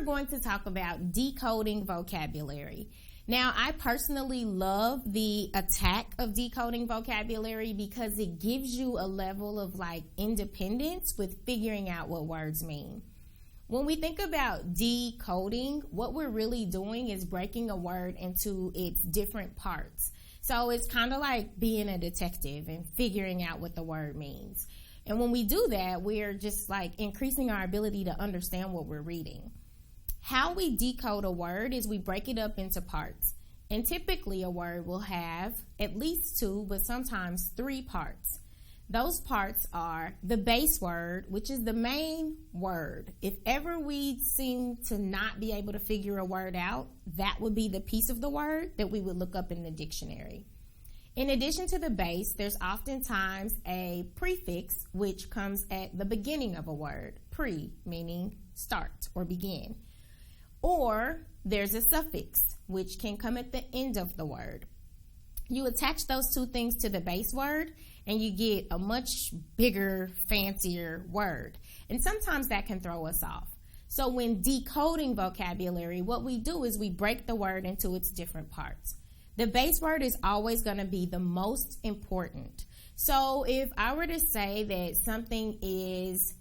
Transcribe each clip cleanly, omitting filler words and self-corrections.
we're going to talk about decoding vocabulary. Now, I personally love the attack of decoding vocabulary because it gives you a level of independence with figuring out what words mean. When we think about decoding, what we're really doing is breaking a word into its different parts. So it's kind of like being a detective and figuring out what the word means. And when we do that, we're just increasing our ability to understand what we're reading. How we decode a word is we break it up into parts. And typically a word will have at least 2, but sometimes 3 parts. Those parts are the base word, which is the main word. If ever we seem to not be able to figure a word out, that would be the piece of the word that we would look up in the dictionary. In addition to the base, there's oftentimes a prefix which comes at the beginning of a word, pre, meaning start or begin. Or there's a suffix which can come at the end of the word. You attach those 2 things to the base word and you get a much bigger, fancier word. And sometimes that can throw us off. So when decoding vocabulary, what we do is we break the word into its different parts. The base word is always going to be the most important. So if I were to say that something is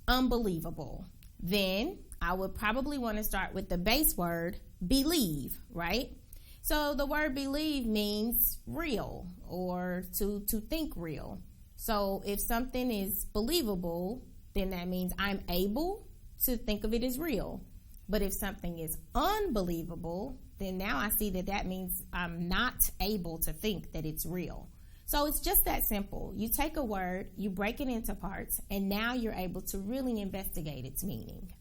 unbelievable, then I would probably want to start with the base word believe, right? So the word believe means real or to think real. So if something is believable, then that means I'm able to think of it as real. But if something is unbelievable, then now I see that means I'm not able to think that it's real. So it's just that simple. You take a word, you break it into parts, and now you're able to really investigate its meaning.